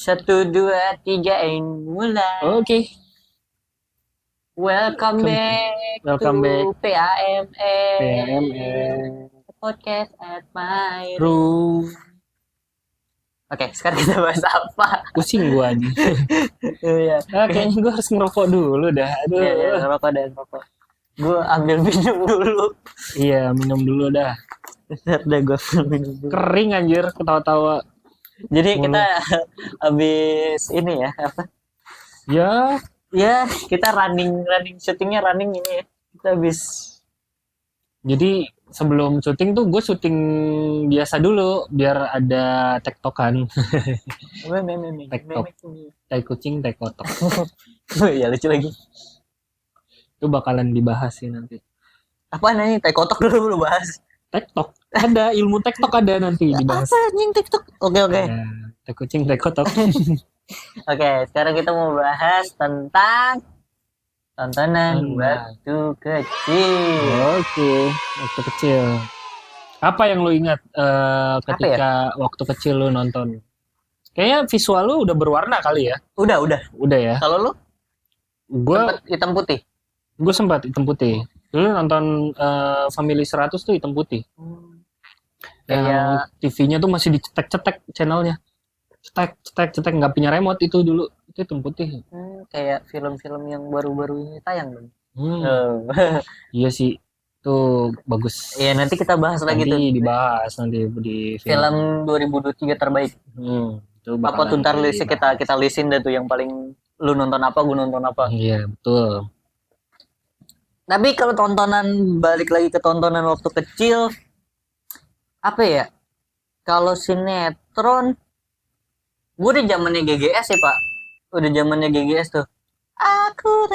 Satu, dua, tiga, mulai. Oke, Welcome back welcome back to PAMS PAMS Podcast at my room. Room. Oke, sekarang kita bahas apa? Pusing gua aja. Iya, Kayaknya gua harus ngerokok dulu dah. iya, iya, Aduh. ngerokok dan ngerokok. Gue ambil minum dulu. Iya, minum dulu dah. Bentar dah gue ambil minum dulu. Kering anjir ketawa-tawa. Jadi Mulu. kita habis ini ya, apa? Ya, Ya, kita running syutingnya running ini ya. Kita habis jadi sebelum syuting tuh gue syuting biasa dulu biar ada tektokan. TikTok. Tai kucing, tai kotok. ya lucu lagi. Itu bakalan dibahas sih nanti. Apaan nih? Tai kotok dulu bahas. Tektok. Ada ilmu tektok ada nanti dibahas. Apa anjing TikTok? Oke. Ya, tai kucing, tai kotok. Oke, sekarang kita mau bahas tentang tontonan Tontonan. waktu kecil. Oke, waktu kecil. Apa yang lu ingat ketika waktu kecil lu nonton? Kayaknya visual lu udah berwarna kali ya? Udah. Udah ya. Kalau lu Gue sempet hitam putih. sempat hitam putih. Dulu nonton Family 100 tuh hitam putih. Yang Kayak TV-nya tuh masih dicetek-cetek channelnya. Cetek nggak punya remote itu dulu. Itu hitam putih. kayak film-film yang baru-baru ini tayang dong. Iya sih. Tuh bagus. Iya, nanti kita bahas lagi tuh. Dibahas nanti di Film 2023 terbaik. Itu Apa tuh ntar list kita listin deh tuh yang paling lu nonton apa, gue nonton apa. Iya, betul. Tapi kalau tontonan, balik lagi ke tontonan waktu kecil, apa ya? Kalau sinetron, gue udah zamannya GGS ya pak. Udah zamannya GGS tuh. Aku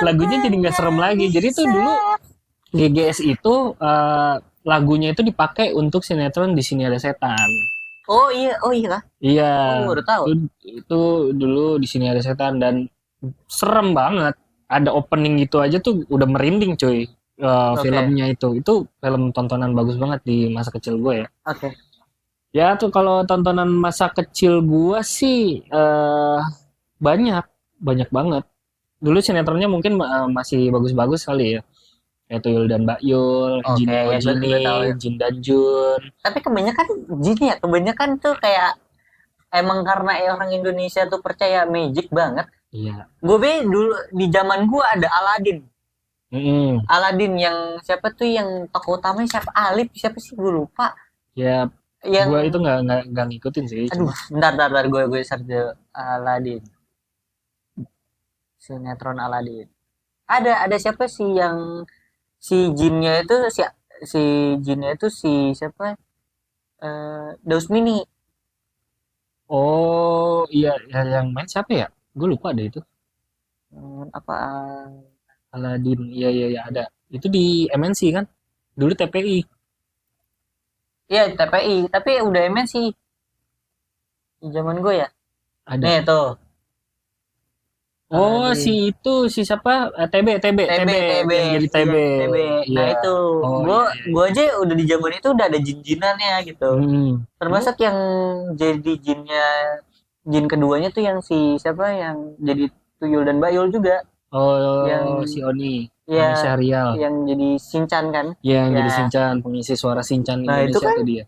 Lagunya jadi nggak serem lagi. Jadi tuh dulu GGS itu lagunya itu dipakai untuk sinetron Di Sini Ada Setan. Oh iya lah. Iya. Oh, baru tahu. Itu dulu Di Sini Ada Setan dan serem banget. Ada opening gitu aja tuh udah merinding cuy. Filmnya itu film tontonan bagus banget di masa kecil gue ya. Oke. Ya tuh kalau tontonan masa kecil gue sih banyak banget. Dulu sinetronnya mungkin masih bagus-bagus kali ya. Kayak Tuyul dan Mbak Yul, Oke, Jini ya, Ojini, gue tahu ya. Jin dan Jun. Tapi kebanyakan jin ya, kebanyakan tuh kayak emang karena orang Indonesia tuh percaya magic banget. Iya. Gue dulu di zaman gue ada Aladin. Mm-mm. Aladin yang siapa tuh yang tokoh utamanya siapa? Alif siapa sih gue lupa. Ya, Yang gue itu nggak ngikutin sih. aduh, bentar gue search Aladin. Sinetron Aladin. Ada siapa sih yang si jinnya itu si jinnya itu si siapa? Daus Mini. Oh iya, yang main siapa ya? Gue lupa deh itu. Apa? Aladin, iya ada. Itu di MNC kan? Dulu TPI. Iya TPI, tapi udah MNC di zaman gue ya. Ada. Nih tuh. Oh, si siapa? TB yang jadi TB. Nah Iya. itu, Oh, gue aja udah di zaman itu udah ada jin-jinannya gitu. Termasuk yang jadi jin keduanya tuh yang si siapa yang jadi Tuyul dan Bayul juga. Oh, yang si Oni. ya, Oni Syahrial. yang jadi Shinchan kan. Iya, yang jadi Shinchan, pengisi suara Shinchan Nah, Indonesia itu kan tuh dia.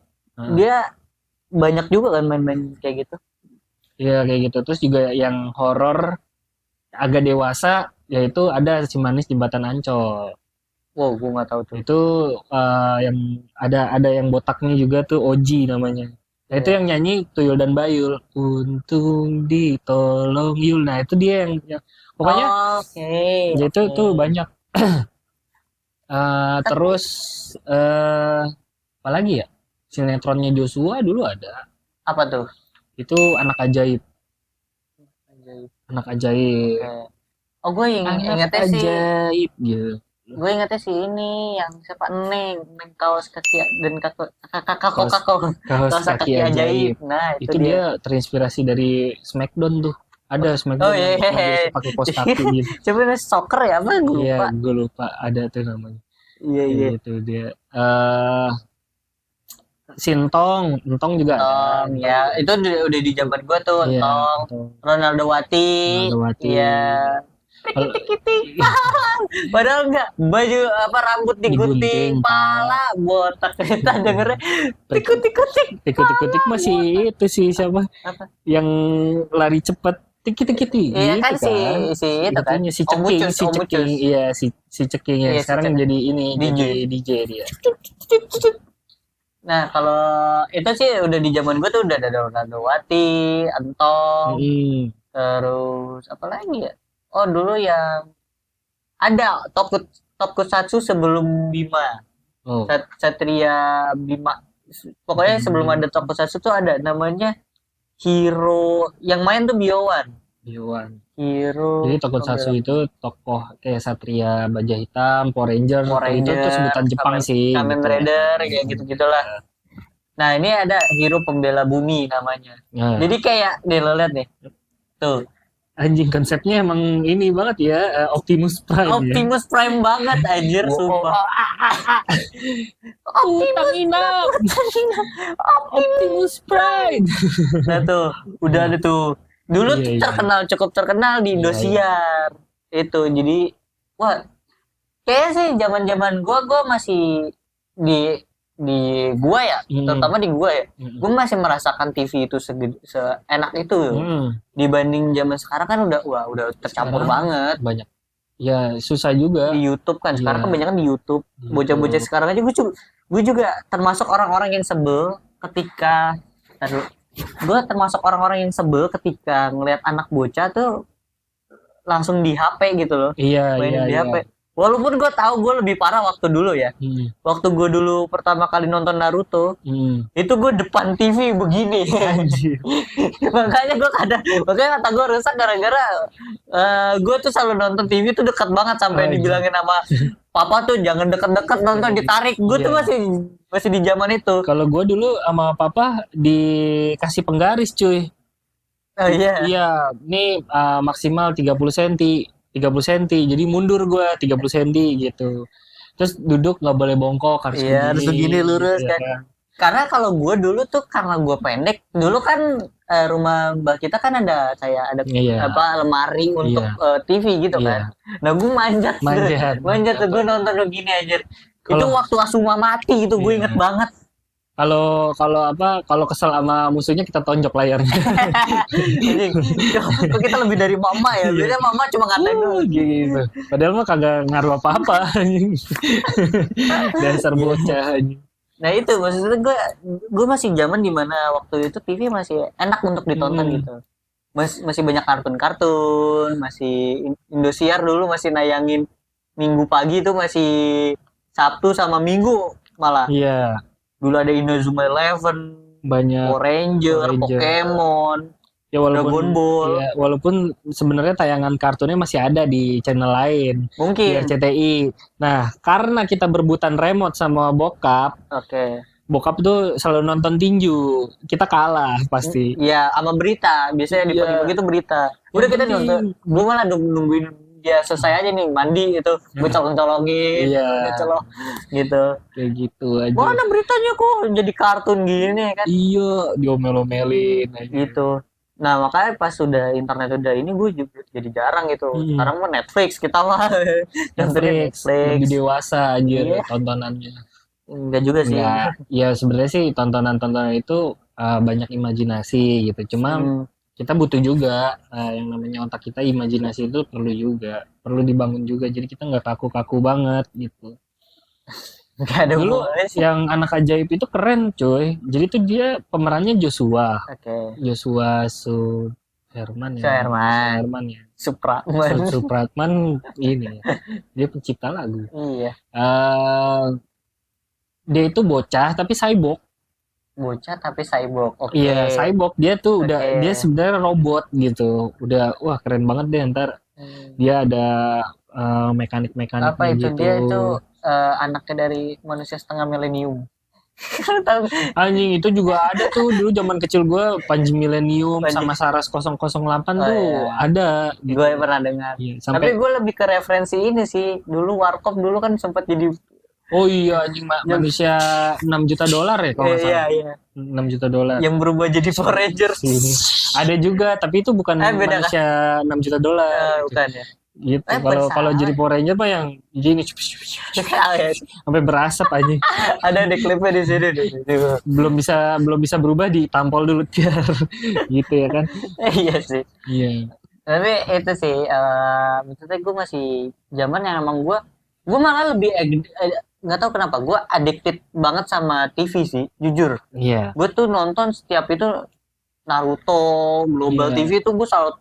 Dia banyak juga kan main-main kayak gitu. Iya, kayak gitu. Terus juga yang horor agak dewasa yaitu ada Si Manis Jembatan Ancol. Wow, gue nggak tahu tuh. Itu yang ada yang botaknya juga tuh Oji namanya. Nah, itu yang nyanyi Tuyul dan Bayul. Untung ditolong Yul. Nah, itu dia yang pokoknya itu tuh banyak. Terus apa lagi ya? Sinetronnya Joshua dulu ada. Apa tuh? Itu Anak Ajaib. Anak Ajaib. Oh, gue ingetnya sih. Ajaib gitu. Gue ingetnya sih ini yang siapa Neng kaos kaki dan kakak kaos kaki ajaib. Nah, itu dia terinspirasi dari Smackdown tuh. Ada Smackdown oh, iya. yang pakai kaos kaki gitu. Coba soccer ya apa? Gue lupa. Iya, gue lupa ada tuh namanya. Iya. Itu dia. Entong juga ada. Entong ya, itu udah di zaman gua tuh. Iya, Entong, Entong. Ronaldo Wati, Ronaldowati. iya. Kalau Tik-tik. Padahal enggak, baju apa rambut digunting, digunting, pala botak. Kita dengernya tikut-tikutik. tikut-tikutik masih itu sih siapa? Apa? Yang lari cepat tikit-tikiti Iya gitu kan si itu kan. Itunya si Om ceking, Ucus, Om Ucus. iya si ceking ya. Iya, si Sekarang Ceking. jadi ini DJ. jadi DJ dia. Nah, kalau itu sih udah di zaman gue tuh udah ada Ronaldo Wati, Entong, Hmm. terus apa lagi ya? Oh, dulu yang ada Tokusatsu sebelum Bima. Oh. Satria Bima. Pokoknya sebelum ada Tokusatsu tuh ada namanya Hero, yang main tuh Biowan. Hero. Jadi Tokusatsu itu tokoh kayak Satria Baja Hitam, Power Ranger, Power itu tuh Ranger, sebutan Jepang sih. Kamen gitu. Rider kayak gitu-gitulah. Nah, ini ada Hero Pembela Bumi namanya. Nah, Jadi kayak nih lo lihat nih. Tuh, anjing konsepnya emang ini banget ya, Optimus Prime ya. Optimus Prime banget anjir, sumpah. Optimus Prime. Nah tuh, udah ada tuh. Dulu Iya, tuh iya. cukup terkenal di Indosiar. Itu jadi wah, kayaknya sih zaman-zaman gua masih di gua ya, terutama di gua ya. Gua masih merasakan TV itu seenak itu. Dibanding zaman sekarang kan udah tercampur Sekarang banget. banyak. Ya susah juga. Di YouTube kan sekarang Iya. kebanyakan di YouTube. Bocah-bocah sekarang aja gue juga termasuk orang-orang yang sebel ketika gue termasuk orang-orang yang sebel ketika ngelihat anak bocah tuh langsung di HP gitu loh. Iya, Main di iya. HP. Walaupun gue tahu gue lebih parah waktu dulu ya. Waktu gue dulu pertama kali nonton Naruto, itu gue depan TV begini. Anjir. Makanya kata gue rusak gara-gara gue tuh selalu nonton TV tuh dekat banget sampai dibilangin sama papa tuh jangan deket-deket nonton, ditarik. Gue tuh masih di zaman itu. Kalau gue dulu sama papa dikasih penggaris cuy. Oh iya. Iya, ini maksimal 30 cm. Jadi mundur gue 30 cm gitu. Terus duduk nggak boleh bongkok, harus begini. Iya, harus begini lurus Iya, kan. Karena kalau gue dulu tuh karena gue pendek, dulu kan rumah mbak kita kan ada kayak ada lemari untuk TV gitu kan. Nah gue manjat tuh gue nonton begini aja. Itu waktu Asuma mati itu gue inget banget. Kalau kesel sama musuhnya kita tonjok layarnya. Kita lebih dari mama ya. Biasanya mama cuma ngatain dulu gitu. Padahal mah kagak ngaruh apa-apa. Dasar bocah. Nah itu maksudnya gue masih zaman dimana waktu itu TV masih enak untuk ditonton gitu. Masih banyak kartun-kartun, masih Indosiar dulu masih nayangin Minggu pagi itu masih Sabtu sama Minggu malah. Iya. Dulu ada Inazuma Eleven, banyak Power Ranger, Pokemon, Dragon Ball. Ya, walaupun sebenarnya tayangan kartunnya masih ada di channel lain. Mungkin. Di RCTI. Nah, karena kita berebutan remote sama bokap. Oke. Bokap tuh selalu nonton tinju. Kita kalah pasti. Iya, sama berita. Biasanya di pagi-pagi itu berita. Udah kita nonton. Gue malah nungguin dia selesai aja nih mandi itu, gue colong-colongin, colong gitu. Kayak gitu aja. Mana beritanya kok jadi kartun gini kan? Iya, diomel-omelin gitu. Nah makanya pas udah internet udah ini gue juga jadi jarang gitu. Sekarang mah Netflix kita mah. Netflix. Lebih dewasa aja tontonannya. Enggak juga sih. Ya sebenarnya sih tontonan-tontonan itu banyak imajinasi gitu. Cuma kita butuh juga yang namanya otak kita, imajinasi itu perlu dibangun juga, jadi kita nggak kaku-kaku banget gitu. Dulu yang Anak Ajaib itu keren cuy, jadi tuh dia pemerannya Joshua Herman ya. Supratman ini dia pencipta lagu. Iya. Dia itu bocah tapi cyborg. Oke. Iya, cyborg. Dia tuh dia sebenarnya robot gitu. Udah wah keren banget deh ntar. Dia ada mekanik-mekanik apa itu gitu. Dia itu anaknya dari manusia setengah milenium. Anjing itu juga ada tuh dulu zaman kecil gue, Panji Millennium sama Saras 008 tuh ada gitu. Gue pernah dengar. Tapi gue lebih ke referensi ini sih. Dulu Warkop dulu kan sempat jadi Oh iya anjing manusia 6 juta dolar ya kalau nggak Iya, salah. iya. 6 juta dolar. Yang berubah jadi Power Rangers. Sini. Ada juga tapi itu bukan Beda kah? manusia 6 juta dolar gitu. Bukan ya. Gitu. Bukan Kalau salah. jadi Power Ranger mah yang gini sampai berasap aja. Ada di klipnya di sini deh. Belum bisa berubah ditampol dulu biar gitu ya kan. Iya sih. Iya. Tapi itu sih, maksudnya gue masih zaman yang emang gue malah lebih nggak tahu kenapa gue addicted banget sama TV sih, jujur. Iya. Gue tuh nonton setiap itu Naruto, Global Iya. TV tuh gue selalu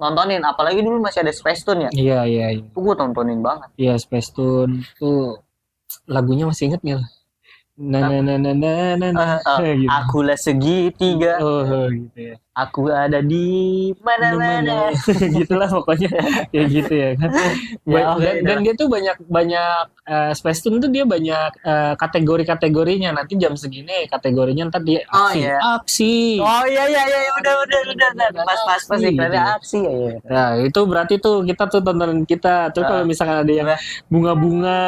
nontonin, apalagi dulu masih ada Space Tune ya. Iya, iya, iya. Tuh gue tontonin banget. Iya, Space Tune tuh lagunya masih inget nggak? Nah, nah, nah, nah, nah, nah, nah. Gitu. Akulah segitiga, Oh, gitu ya. aku ada di mana-mana. Gitulah pokoknya kayak gitu ya kan. Ya, Dan dia tuh banyak Space Tune tuh dia banyak kategori-kategorinya. Nanti jam segini kategorinya ntar dia Oh, aksi. iya. Aksi. Oh iya, udah. Pas Aksi, iklannya gitu. aksi ya. Iya. Nah, itu berarti tuh kita tuh tontonan kita. Terus kalau misalkan ada yang bunga-bunga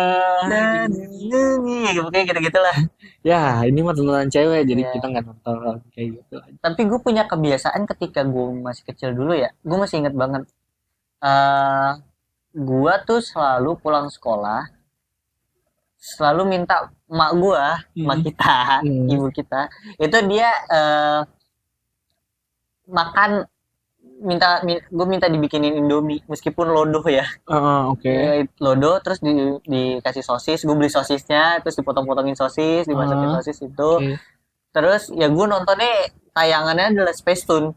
Kayak gitu-gitu lah. ya ini mah tontonan cewek jadi Iya. kita nggak nonton kayak gitu. Tapi gue punya kebiasaan ketika gue masih kecil dulu ya. Gue masih inget banget. eh gue tuh selalu pulang sekolah, selalu minta emak gue, emak kita, ibu kita, itu dia makan, gue minta dibikinin Indomie meskipun lodoh ya. Oke. Lodo terus dikasih sosis, gue beli sosisnya terus dipotong-potongin sosis, dimasukin sosis itu. Oke. Terus ya gue nontonnya tayangannya adalah Space Tune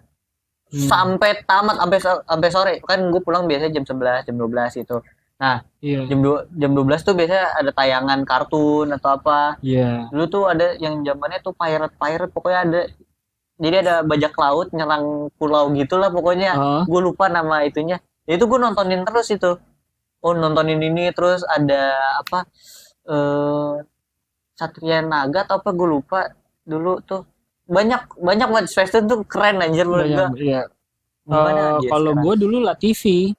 sampai tamat, sampai sore kan. Gue pulang biasanya jam 11 jam 12 itu. Nah, Iya. jam 12 tuh biasanya ada tayangan kartun atau apa. Iya. Dulu tuh ada yang zamannya tuh pirate pokoknya ada. Jadi ada bajak laut nyerang pulau gitulah pokoknya. Gue lupa nama itunya. Itu gue nontonin terus itu. Oh, nontonin ini terus ada apa? Satria Naga atau apa gue lupa. Dulu tuh banyak banget. Space Tune tuh keren anjir menurut gue. Iya. Gimana dia Kalau sekarang? gue dulu La TV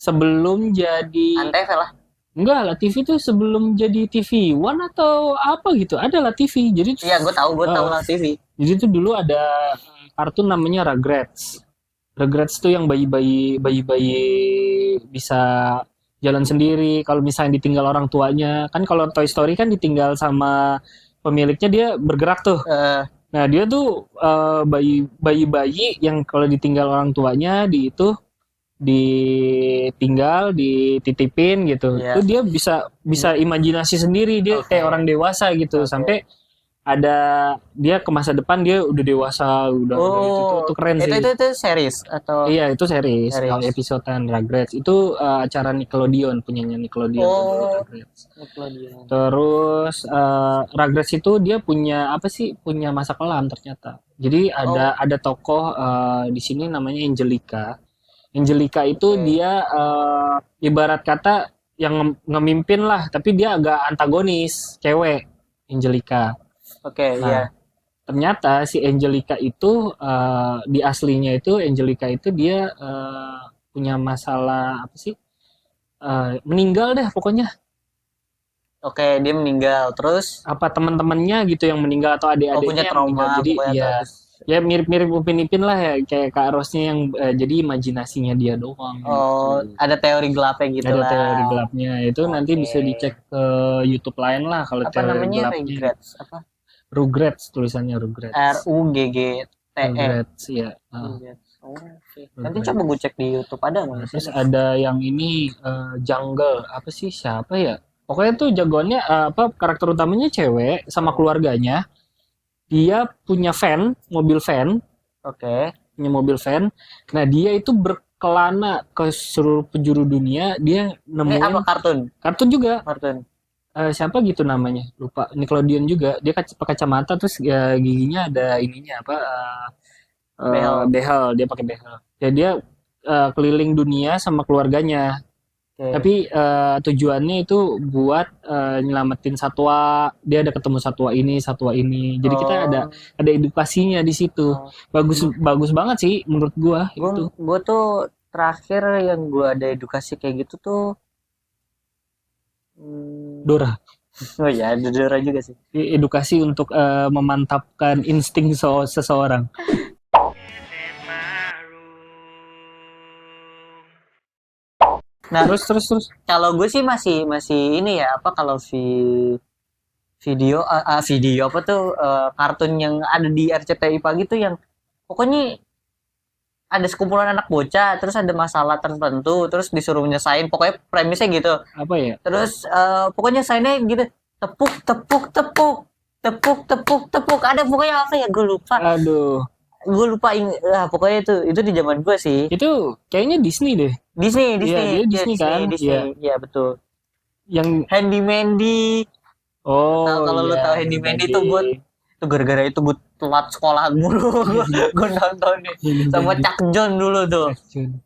sebelum jadi Antv lah. enggak, La TV tuh sebelum jadi TV One atau apa gitu. Ada La TV. Jadi Iya, gue tahu lah TV. jadi tuh dulu ada kartun namanya Rugrats. Rugrats tuh yang bayi-bayi bisa jalan sendiri kalau misalnya ditinggal orang tuanya. Kan kalau Toy Story kan ditinggal sama pemiliknya dia bergerak tuh. Nah, dia tuh bayi-bayi yang kalau ditinggal orang tuanya ditinggal, dititipin gitu. Iya. Itu dia bisa imajinasi sendiri, dia kayak orang dewasa gitu. Sampai ada dia ke masa depan dia udah dewasa, udah itu keren sih. Itu series atau? Iya, itu series. Kalau episodean Rugrats itu acara Nickelodeon, punyanya Nickelodeon. Rugrats. Nickelodeon. Terus Rugrats itu dia punya apa sih? Punya masa kelam ternyata. Jadi ada tokoh di sini namanya Angelica. Angelica itu dia ibarat kata yang ngemimpin lah, tapi dia agak antagonis, cewek Angelica. Oke, iya. Ternyata si Angelica itu di aslinya itu Angelica itu dia punya masalah apa sih? Meninggal deh pokoknya. Oke, dia meninggal. Terus apa teman-temannya gitu yang meninggal atau adik-adiknya punya yang trauma, meninggal. Jadi ya mirip-mirip Upin Ipin lah ya, kayak Kak Rosnya yang jadi imajinasinya dia doang. Gitu. Ada teori gelapnya gitu lah. Ada teori gelapnya itu nanti bisa dicek ke YouTube lain lah kalau teori namanya gelapnya. Rugrats apa? Rugrats tulisannya Rugrats. RUGGTE. Rugrats ya. Nanti coba gue cek di YouTube ada nggak? Terus ada yang ini Jungle apa sih, siapa ya? Pokoknya tuh jagoannya karakter utamanya cewek sama keluarganya. Dia punya mobil van. Oke. Punya mobil van. Nah, dia itu berkelana ke seluruh penjuru dunia. Dia nemuin apa kartun? Kartun juga. Kartun. Siapa gitu namanya? Lupa. Nickelodeon juga. Dia pakai kacamata terus giginya ada ininya apa? Behel. Dia pakai behel. Ya dia keliling dunia sama keluarganya. Tapi tujuannya itu buat nyelamatin satwa. Dia ada ketemu satwa ini. Jadi kita ada edukasinya di situ. Bagus banget sih menurut gua. Gua tuh terakhir yang gua ada edukasi kayak gitu tuh Dora. Oh ya, Dodora juga sih. Edukasi untuk memantapkan insting seseorang. Nah, Terus. kalau gue sih masih ini ya, apa kalau video apa tuh, kartun yang ada di RCTI pagi tuh yang pokoknya ada sekumpulan anak bocah, terus ada masalah tertentu, terus disuruh nyesain, pokoknya premisnya gitu. Apa ya? Terus pokoknya nyesainnya gitu, tepuk tepuk tepuk tepuk tepuk tepuk, ada pokoknya apa ya, Aduh, gue lupa pokoknya itu di zaman gue sih. itu kayaknya Disney deh. Disney Iya, Disney dia Iya, Disney kan? Disney, Iya. iya betul. Yang Handy Mandy. Kalau lu iya, tahu Handy Mandy itu gue tuh gara-gara itu gue telat sekolah mulu. Gue nonton nih sama Chuck John dulu tuh.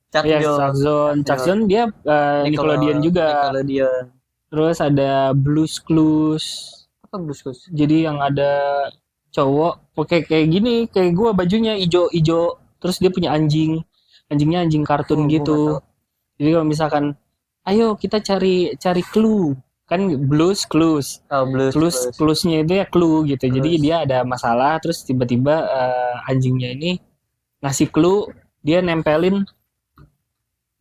Chuck Iya, John. Chuck Zone dia Nickelodeon juga. Nickelodeon. Terus ada Blue's Clues. Apa Blues? Jadi yang ada cowok pakai kayak gini, kayak gua bajunya ijo-ijo. Terus dia punya anjing. Anjingnya anjing kartun Gua gitu. nggak tahu. Jadi kalau misalkan ayo kita cari clue. Kan Blue's Clues. Oh, Blues. Clues-nya itu ya clue gitu. Jadi Clues. dia ada masalah terus tiba-tiba anjingnya ini ngasih clue, dia nempelin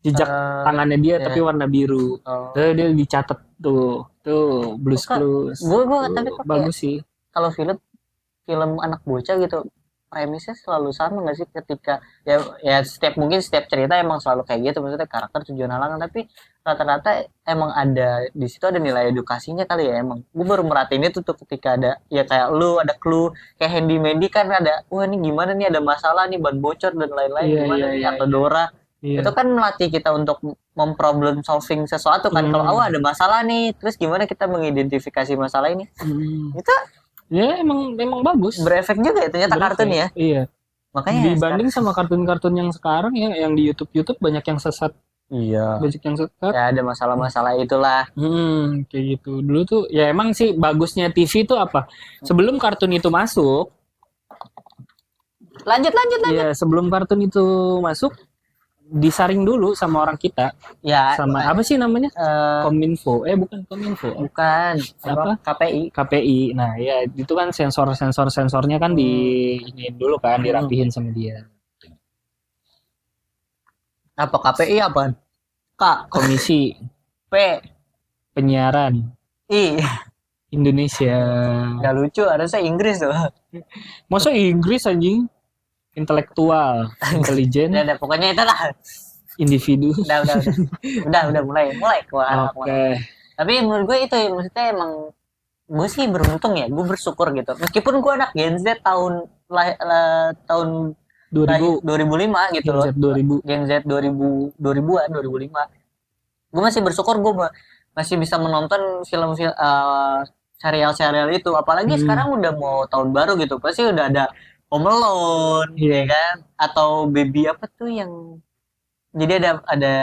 jejak tangannya dia Iya. tapi warna biru. Oh. Terus dia dicatat tuh Blue's Kok- Clues. gue Tuh, tapi kok bagus sih. kalau film anak bocah gitu, premisnya selalu sama nggak sih, ketika ya mungkin setiap cerita emang selalu kayak gitu, maksudnya karakter tujuan halangan, tapi rata-rata emang ada di situ, ada nilai edukasinya kali ya. Emang gue baru merhatiin itu tuh ketika ada ya kayak lu ada clue, kayak Handy Mandy kan ada, wah ini gimana nih, ada masalah nih, ban bocor dan lain-lain, Iya, gimana iya, nih, iya, atau Dora. Iya. Itu kan melatih kita untuk memproblem solving sesuatu kan. Kalau ada masalah nih, terus gimana kita mengidentifikasi masalah ini. Itu Ya emang bagus. berefek juga ya ternyata kartun ya. Iya. Makanya Dibanding sama kartun-kartun yang sekarang yang di YouTube banyak yang sesat. iya. Banyak yang sesat. Ya ada masalah-masalah itulah. Kayak gitu. Dulu tuh ya emang sih bagusnya TV itu apa? Sebelum kartun itu masuk, Lanjut. ya sebelum kartun itu masuk disaring dulu sama orang kita, Ya sama apa sih namanya? eh, Kominfo. Bukan Kominfo. bukan Apa? KPI. KPI. Nah, ya itu kan sensornya kan ini dulu kan dirapihin sama dia. Apa KPI apa? K, Komisi P, Penyiaran I. Indonesia. Gak lucu, harusnya Inggris tuh. Masa Inggris anjing? Intelektual, intelijen, Udah, pokoknya itu lah. individu. Udah mulai keluar. Oke. Tapi menurut gue itu maksudnya emang gue sih beruntung ya, gue bersyukur gitu. Meskipun gue anak Gen Z tahun 2000, 2005 gitu loh. Gen Z 2000. Gen Z 2000-an 2005. Gue masih bersyukur gue masih bisa menonton film-film serial-serial itu. Apalagi sekarang udah mau tahun baru gitu, pasti udah ada Home Alone, ya kan? Atau Baby apa tuh yang jadi ada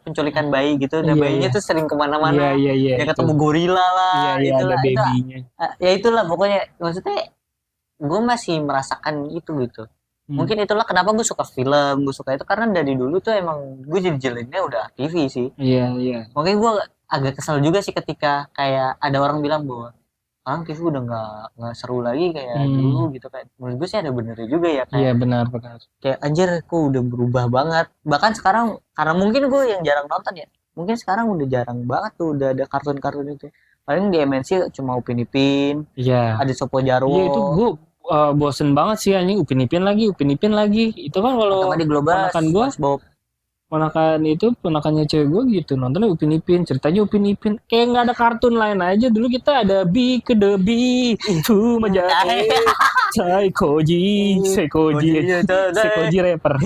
penculikan bayi gitu, dan bayinya tuh sering kemana-mana. Iya. Ya ketemu gorila lah, Iya, ada babynya. Ya itulah pokoknya, maksudnya gue masih merasakan itu gitu. Mungkin itulah kenapa gue suka film, gue suka itu karena dari dulu tuh emang gue jelinnya udah TV sih. Iya. Makanya gue agak kesal juga sih ketika kayak ada orang bilang bahwa sekarang TV udah nggak seru lagi kayak dulu gitu. Kayak menurut gue sih ada benernya juga ya, kayak Iya, benar. kayak anjir kok udah berubah banget. Bahkan sekarang karena mungkin gue yang jarang nonton ya, mungkin sekarang udah jarang banget tuh udah ada kartun-kartun itu. Paling di MNC cuma Upin Ipin, Iya. ada Sopo Jarwo. Iya, itu gue bosen banget sih anjing, Upin Ipin lagi. Itu kan kalau di Global ponakan gue, ponakannya cewek gue gitu, nontonnya Upin Ipin, ceritanya Upin Ipin, kayak nggak ada kartun lain aja. Dulu kita ada B ke the B to Majate, Seikoji rapper.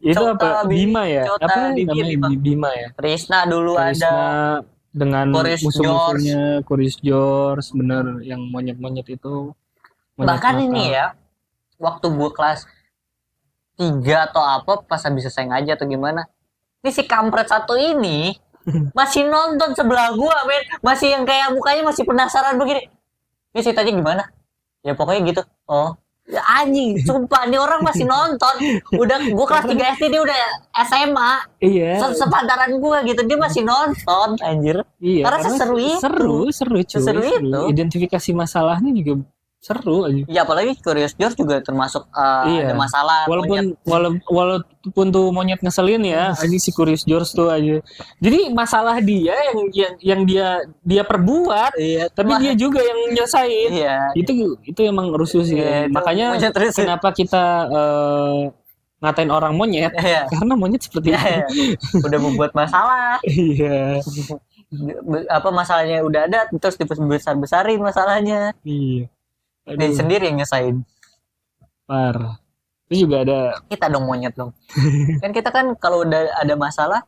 Itu apa? Bima ya? Apa namanya? Bima ya? Krishna dulu ada. Dengan musuh-musuhnya Curious George, bener, yang monyet-monyet itu. Bahkan ini ya, waktu gue kelas 3 atau apa, pas habis selesai ngaji atau gimana, ini si kampret satu ini masih nonton sebelah gue, men. Masih yang kayak mukanya masih penasaran begini. Ini ceritanya gimana? Ya pokoknya gitu. Oh, Ya, anjing, sumpah nih orang masih nonton. Udah gua kelas 3 SD dia udah SMA. Iya, Sepantaran gua gitu dia masih nonton anjir. iya, Karena karena seseru itu. seru cuy, Seseru itu. Identifikasi masalahnya juga seru aja. Ya apalagi Curious George juga termasuk ada Iya. masalah monyet. Walaupun tuh monyet ngeselin ya, anjing si Curious George tuh aja. Jadi masalah dia yang dia perbuat, Iya, tapi dia juga yang nyelesain. Iya. Itu emang rusuh sih. Iya, itu Makanya monyet terus. kenapa kita ngatain orang monyet? Iya. Karena monyet seperti itu. Iya. Udah membuat masalah. Iya. Apa masalahnya udah ada terus dibesar-besarin masalahnya. Iya. Dia Aduh, sendiri yang nyesain. parah. Terus juga ada Kita dong monyet dong. Kan kita kan kalau udah ada masalah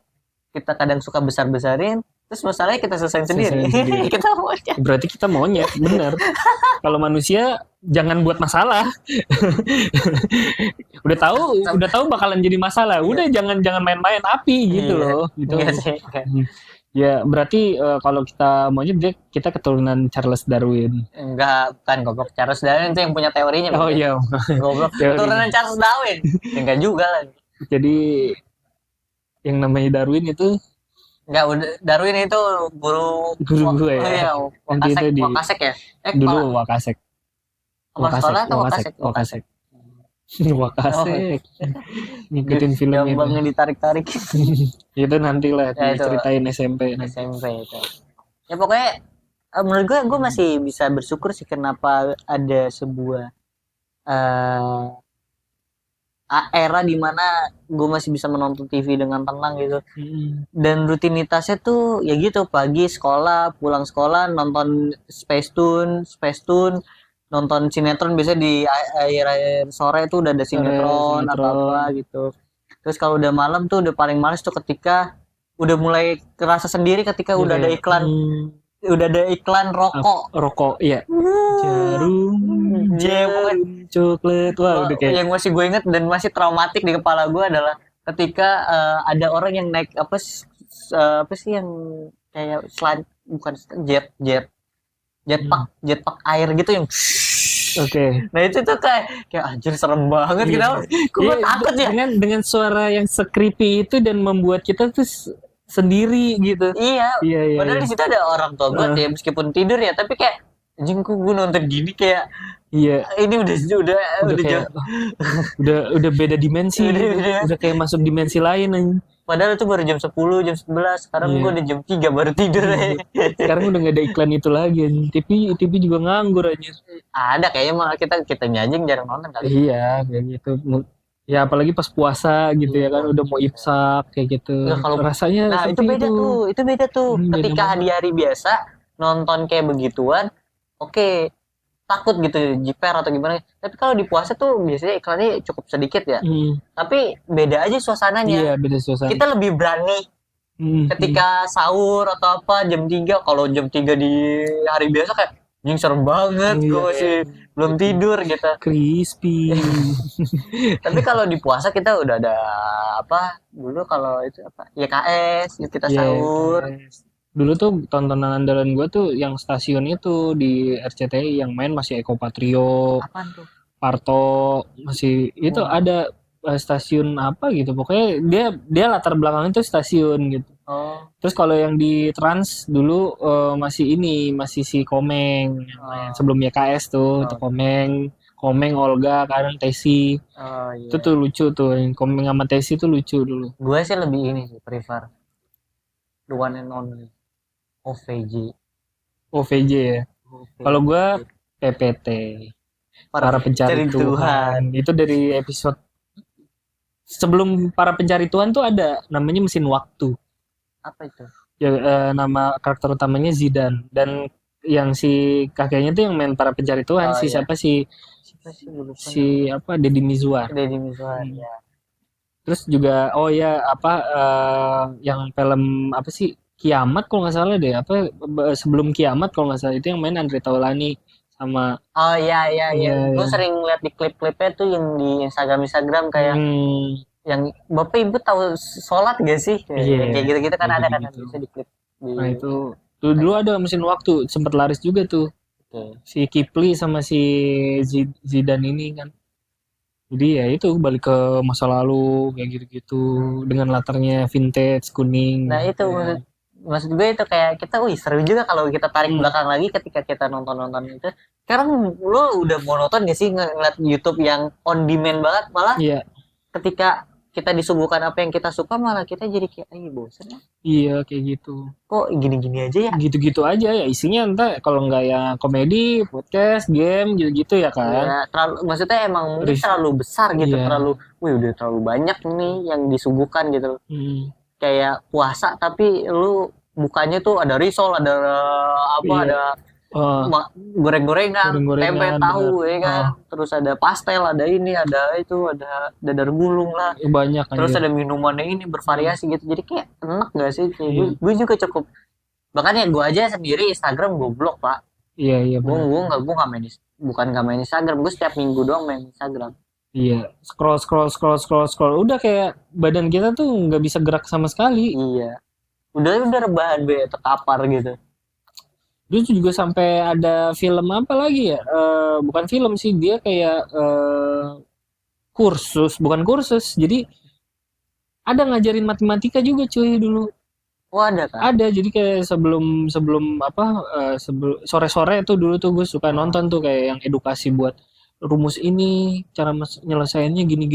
kita kadang suka besar-besarin terus masalahnya kita selesaiin sendiri. Selesaiin sendiri. Kita monyet. berarti kita monyet, bener. Kalau manusia jangan buat masalah. udah tahu bakalan jadi masalah. Udah jangan main-main api gitu Iya. loh. Gitu. Iya sih. Ya berarti kalau kita monyet kita keturunan Charles Darwin. Enggak, bukan goblok. Charles Darwin itu yang punya teorinya. Oh iya. Goblok. Teori. Keturunan Charles Darwin. Enggak juga lah. Jadi yang namanya Darwin itu Enggak, udah Darwin itu guru Guru gue ya. Oh, iya, Nanti itu Wakasek ya? dulu Wakasek. Kepala sekolah atau Wakasek? Wakasek. Wakasek. Ngikutin film itu. Gampang ditarik-tarik. Itu nanti lah Ya, itu. diceritain SMP nanti. SMP itu. Ya pokoknya menurut gue masih bisa bersyukur sih kenapa ada sebuah era di mana gue masih bisa menonton TV dengan tenang gitu. Dan rutinitasnya tuh ya gitu, pagi sekolah, pulang sekolah nonton Space Tune, nonton sinetron biasanya di akhir sore tuh udah ada sinetron apa gitu. Terus kalau udah malam tuh udah paling males tuh ketika udah mulai kerasa sendiri ketika udah ada iklan rokok. Iya. Jarum coklat. Wah, udah kayak yang masih gue inget dan masih traumatik di kepala gue adalah ketika ada orang yang naik apa sih yang kayak bukan jetpack air gitu yang Oke. nah itu tuh kayak anjir serem banget gitu. Gue takut ya dengan suara yang se-creepy itu dan membuat kita tuh sendiri gitu. Iya. Padahal iya. di situ ada orang tua gue ya meskipun tidur ya, tapi kayak anjing gue nonton gini kayak iya. Ini udah kayak, udah beda dimensi. Udah kayak masuk dimensi lain anjing. Padahal itu baru jam 10, jam 11. Sekarang gue udah jam 3 baru tidur. Sekarang udah gak ada iklan itu lagi. TV juga nganggur aja. Ada kayaknya malah kita nyajing jarang nonton kali. Iya, kayak gitu. Ya apalagi pas puasa gitu ya kan udah mau imsak kayak gitu. Nah, kalau rasanya nah itu beda tuh. Ketika beda di hari biasa nonton kayak begituan, oke, takut gitu jiper atau gimana. Tapi kalau di puasa tuh biasanya iklannya cukup sedikit ya. Tapi beda aja suasananya. Iya, beda suasana. Kita lebih berani ketika sahur atau apa jam 3. Kalau jam 3 di hari biasa kayak anjing serem banget, gue masih belum tidur gitu. Crispy. Tapi kalau di puasa kita udah ada apa? Dulu kalau itu apa? YKS, kita sahur. Dulu tuh tontonan andalan gue tuh yang stasiun itu di RCTI yang main masih Eko Patrio. Apaan tuh? Parto masih itu ada stasiun apa gitu. Pokoknya dia latar belakangnya tuh stasiun gitu. Terus kalau yang di Trans dulu masih si Komeng sebelum YKS tuh itu Komeng Olga kadang Tesi itu tuh lucu tuh Komeng sama Tesi tuh lucu dulu. Gue sih lebih ini sih prefer the one and only OVJ ya. Kalau gue PPT para pencari Tuhan itu dari episode sebelum para pencari Tuhan tuh ada namanya mesin waktu. Apa itu? Ya, nama karakter utamanya Zidane dan yang si kakeknya tuh yang main para pencari Tuhan siapa si Deddy Mizwar ya. Terus juga yang film apa sih Kiamat kalau nggak salah deh sebelum Kiamat kalau nggak salah itu yang main Andre Taulany sama iya. Gue sering lihat di klip-klipnya tuh yang di Instagram kayak yang bapak ibu tahu sholat gak sih kayak gitu kan ada kan bisa di klip. Nah itu dulu ada mesin waktu sempat laris juga tuh. Oke. Si Kipli sama si Zidane ini kan. Jadi ya itu balik ke masa lalu kayak gitu-gitu dengan latarnya vintage kuning. Nah itu Ya. maksud gue itu kayak kita, wih seru juga kalau kita tarik Hmm, belakang lagi ketika kita nonton itu. Sekarang lo udah monoton gak sih ngeliat YouTube yang on demand banget, malah iya, ketika kita disuguhkan apa yang kita suka malah kita jadi kayak bosen ya. iya kayak gitu. Kok gini-gini aja ya? Gitu-gitu aja ya isinya entah kalau nggak ya komedi, podcast, game gitu-gitu ya kan. Ya, terlalu, maksudnya emang mungkin Ris- terlalu besar gitu, Iya. terlalu, wih udah terlalu banyak nih yang disuguhkan gitu. Hmm, Kayak puasa tapi lu bukanya tuh ada risol, ada apa, iya. ada Oh, goreng-gorengan, tempe, goreng-gorengan tahu, bener. ya kan. Terus ada pastel, ada ini, ada itu, ada dadar gulung lah. Banyak Terus anjir. ada minuman yang ini bervariasi gitu. Jadi kayak enak gak sih? Kayak Iya. gue juga cukup. Bahkan ya gue aja sendiri Instagram gue blok, Pak. Iya, iya Gue benar. gue nggak main, bukan nggak main Instagram. Gue setiap minggu doang main Instagram. Iya, scroll. Udah kayak badan kita tuh nggak bisa gerak sama sekali. Iya. Udah rebahan be, terkapar gitu. Dulu tuh juga sampai ada film apa lagi ya? Bukan film sih, dia kayak kursus, bukan kursus. Jadi ada ngajarin matematika juga cuy dulu. Oh ada kan? Ada, jadi kayak sebelum sebelum apa sebelum sore-sore tuh dulu tuh gue suka nonton tuh kayak yang edukasi buat rumus ini, cara nyelesainnya gini.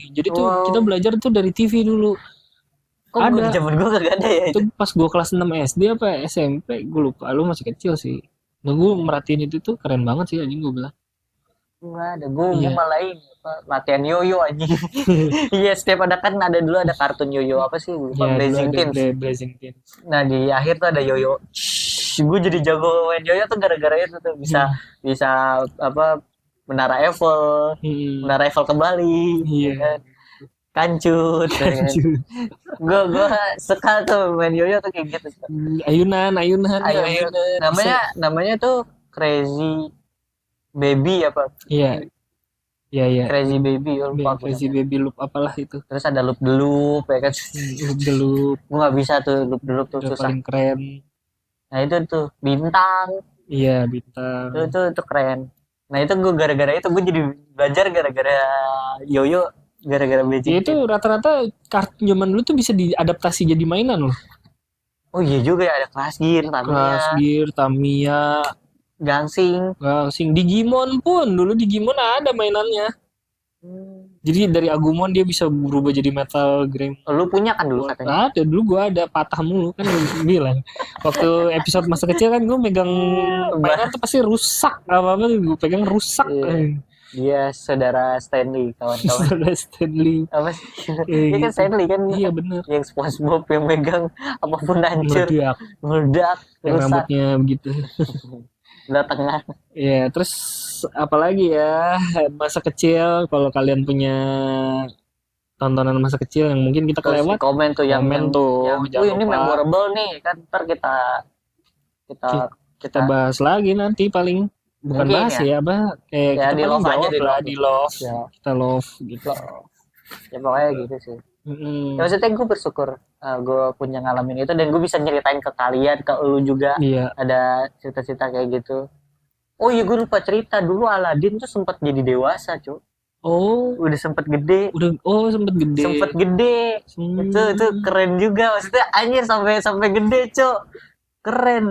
Jadi tuh Wow. kita belajar tuh dari TV dulu. Kok Ada. di zaman gue gak ada ya itu? Itu pas gue kelas 6 SD apa SMP, gue lupa. Lu masih kecil sih. Nah, gue merhatiin itu tuh keren banget sih anjing gue bilang. Nggak ada. Gue Iya. malah ini apa, latihan yoyo anjing. Iya, setiap ada kan ada dulu ada kartun yoyo apa sih? Gue lupa, Iya, dulu Blazing ada Teens. Blazing Teens. Nah di akhir tuh ada yoyo. Gue jadi jago main yoyo tuh gara-gara itu tuh bisa apa, menara Eiffel, Hmm. menara Eiffel kembali, Iya. ya kan? Kancut, ya kan? Gue suka tuh main yoyo tuh kayak gitu. Ayunan. Ayo, namanya tuh Crazy Baby apa? Iya. Iya. Crazy Baby, lupa aku Crazy namanya. Baby Loop apalah itu. Terus ada loop the loop, ya kan? Loop the Loop Gue nggak bisa tuh loop the loop tuh udah susah. paling keren. Nah itu tuh bintang, Iya, bintang. itu keren. Nah itu gue gara-gara itu gue jadi belajar gara-gara yoyo, gara-gara Ya Blazing itu Teens. rata-rata kartun zaman dulu tuh bisa diadaptasi jadi mainan loh. Oh iya juga ya, ada Kelas Gear, Kelas Tamiya, Gear, Tamiya, Gansing. Sing Digimon pun dulu Digimon ada mainannya. Jadi dari Agumon dia bisa berubah jadi Metal Green. Lu punya kan dulu katanya? Ada dulu gua ada patah mulu kan gua bilang. Waktu episode masa kecil kan gua megang mainan tuh pasti rusak apa-apa tuh gua pegang rusak. Iya. Dia saudara Stanley, kawan-kawan. Saudara Stanley. Apa sih? Kayak Dia kan gitu. Stanley kan, Iya bener. yang SpongeBob yang megang apapun hancur, Meledak. meledak, Yang rusak, rambutnya begitu. belah tengah. Ya, terus apalagi ya masa kecil kalau kalian punya tontonan masa kecil yang mungkin kita Terus kelewat, komen tuh yang komen tuh, yang, jangan ini lupa. memorable nih kan, ntar kita kita bahas lagi nanti paling bukan Mungkin bahas ya, apa kayak Ya, kita di paling love aja, jawab di lah love. di love, Ya. kita love gitu. ya pokoknya gitu sih. Mm-mm. Ya, maksudnya gue bersyukur gue punya ngalamin itu dan gue bisa nyeritain ke kalian, ke lu juga Iya. ada cerita-cerita kayak gitu. Oh iya gue lupa cerita, dulu Aladin tuh sempat jadi dewasa cuy. Oh, Udah sempet gede. sempet gede. Sempet gede. Itu keren juga, maksudnya anjir sampai gede cuy. Keren.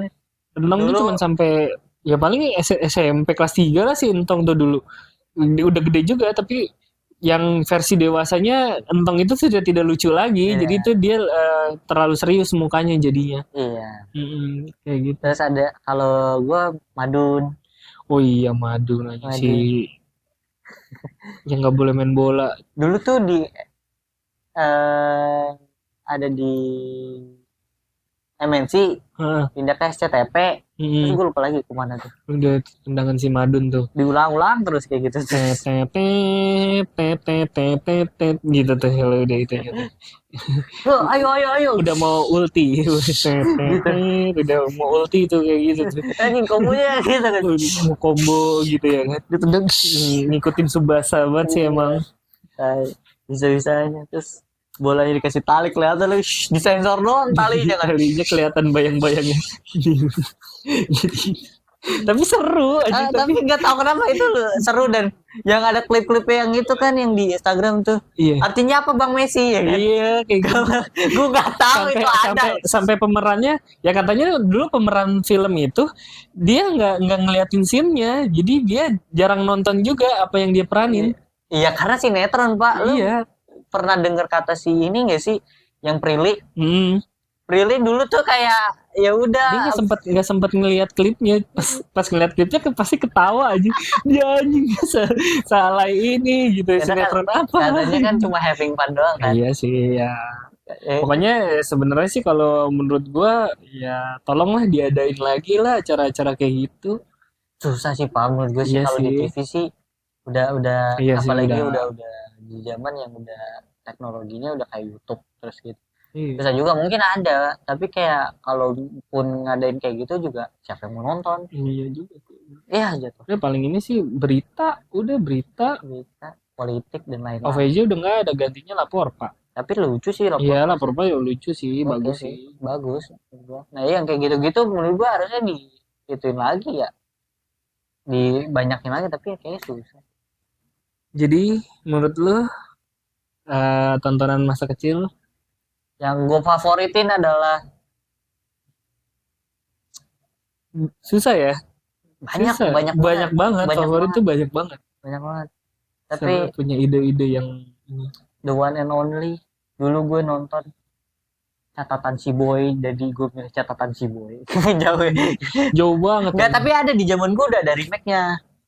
Entong tuh Dulu- cuma sampai ya paling SMP kelas 3 lah sih Entong tuh dulu. Udah gede juga tapi yang versi dewasanya Entong itu sudah tidak lucu lagi. Iya. Jadi itu dia terlalu serius mukanya jadinya. Iya. Kayak gitu. Terus ada kalau gue Madun. Oh iya Madu lagi Madu. sih. Yang nggak boleh main bola. Dulu tuh di ada di MNC, Heeh. pindah ke SCTP. Terus Mm-mm. gue lupa lagi kemana tuh. Udah tendangan si Madun tuh. Diulang-ulang terus kayak gitu tuh. Tet gitu tuh kalau udah itu gitu. Oh, ayo. Udah mau ulti. Udah mau ulti tuh kayak gitu tuh. Anjing komunya gitu kan. Mau combo gitu ya kan. Ditendang. Ngikutin Subasa banget sih emang. Bisa-bisanya terus bolanya dikasih tali kelihatan lu, disensor doang talinya kan. Talinya kelihatan bayang-bayangnya. Jadi Tapi seru aja. Tapi nggak tahu kenapa itu seru, dan yang ada klip-klip yang itu kan yang di Instagram tuh. Iya. Artinya apa Bang Messi ya kan? Iya kayak gitu. Gue nggak tahu itu ada. Sampai pemerannya ya katanya dulu pemeran film itu dia nggak ngeliatin scene-nya, jadi dia jarang nonton juga apa yang dia peranin. Iya karena sinetron Pak. Lu Iya. pernah dengar kata si ini nggak sih yang Prilly? Prilly dulu tuh kayak ya Dia udah nggak sempat ngelihat klipnya, pas ngeliat klipnya pasti ketawa aja. Dia anjing salah ini gitu. Karena Sinetron apa? katanya kan cuma having fun doang kan. Iya sih ya. Pokoknya sebenarnya sih kalau menurut gua ya tolonglah diadain lagi lah acara-acara kayak gitu. Susah sih Pak menurut gue sih Iya kalau di sih. TV sih udah Iya sih, apalagi udah. udah di zaman yang udah teknologinya udah kayak YouTube terus gitu. Iya. Bisa juga mungkin ada, tapi kayak kalaupun ngadain kayak gitu juga siapa yang mau nonton? Iya juga. Iya jatuh. Udah paling ini sih berita, udah berita. Berita, politik dan lain-lain. OVJ udah nggak ada, gantinya lapor Pak. Tapi lucu sih lapor. Iya lapor Pak ya lucu sih, Oke bagus sih, sih. bagus. Nah yang kayak gitu-gitu menurut gua harusnya ituin lagi ya, dibanyakin lagi, tapi kayaknya susah. Jadi menurut lu tontonan masa kecil? Yang gue favoritin adalah Susah ya? banyak Susah. banyak banget. banyak Favorit banget. tuh banyak banget. Banyak banget. Tapi Tapi punya ide-ide yang ini. the one and only dulu gue nonton catatan si boy, jadi gue milih catatan si boy. Jauh ya. Jauh banget. Enggak, tapi ada di zaman gue udah ada remake-nya.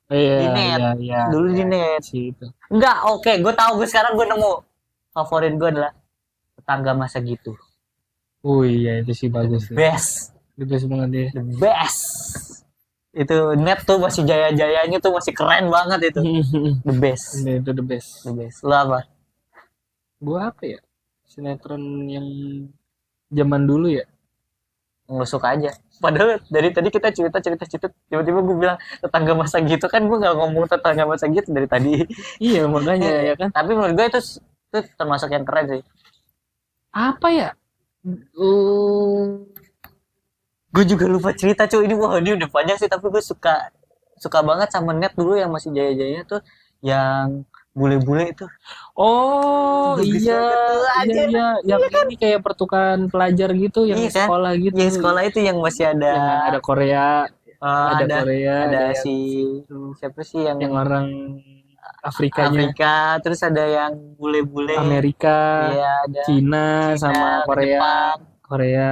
Iya, Di net. iya, Dulu iya, di net. sih itu. Enggak, oke, gue tahu, gue sekarang gue nemu. Favorit gue adalah Tetangga Masa Gitu. Oh iya itu sih bagus. Best. The best banget ya. The best. Itu net tuh masih jaya-jayanya tuh masih keren banget itu. The best. Itu the best. The best. Lo apa? Gua apa ya? Sinetron yang zaman dulu ya. Yang lo suka aja. Padahal dari tadi kita cerita tiba-tiba gue bilang Tetangga Masa Gitu, kan gue nggak ngomong Tetangga Masa Gitu dari tadi. Iya makanya ya kan. Tapi menurut gue itu termasuk yang keren sih. Apa ya? Gue juga lupa cerita cuy, ini wah ini udah panjang sih, tapi gue suka banget sama net dulu yang masih jaya-jayanya tuh, yang bule-bule itu. Oh Bagus iya, banget tuh, aja. iya, yang ini kayak pertukaran pelajar gitu, yang Iya kan? sekolah gitu. Yang sekolah itu yang masih ada Yang ada Korea, ada Korea, ada yang si siapa sih yang orang Afrikanya, Afrika, terus ada yang bule-bule Amerika, iya, ada Cina, sama Korea. Jepang. Korea.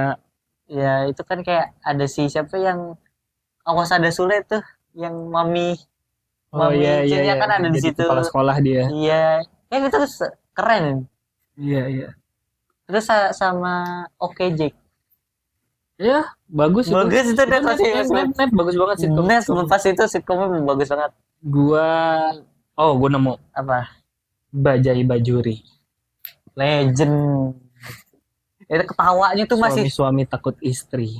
Ya itu kan kayak ada si siapa yang Awas Ada Sule tuh, yang mami Oh iya Cina iya. kan ada di Jadi situ. kepala sekolah dia. Iya, kan itu keren. Iya iya. Terus sama Oke Jake. Ya bagus itu. Bagus itu net pasti Net bagus banget sih. Net pas itu sitkomnya bagus banget. Gua nemu Apa? Bajai Bajuri. Legend. Itu ketawanya tuh masih. Suami takut istri.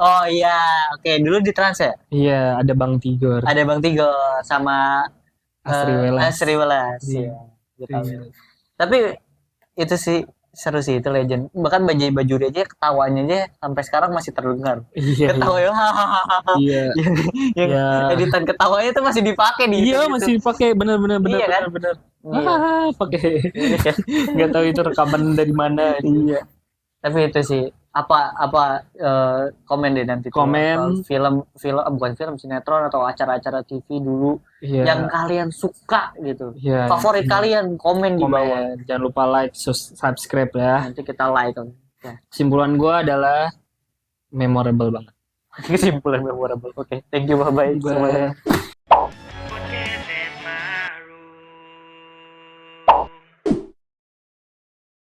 Oh iya, oke dulu di Trans ya. Iya, ada Bang Tigor. Ada Bang Tigor sama Asri Welas. Asri Welas. Iya. Iya. Tapi itu sih seru sih, itu legend. Bahkan Bajai Bajuri aja ketawanya aja sampai sekarang masih terdengar. Iya. Ketawa ya. Iya. Yang editan ketawanya itu masih dipakai di Iya, masih dipakai benar. Iya, kan? Pakai. Nggak tahu itu rekaman dari mana. Iya. Tapi itu sih apa komen deh nanti komen film bukan film, sinetron atau acara-acara TV dulu yang kalian suka gitu, favorit kalian, komen di bawah. Jangan lupa like, subscribe ya, nanti kita like. Kesimpulan gue adalah memorable banget. Kesimpulan memorable. Oke, thank you, bye.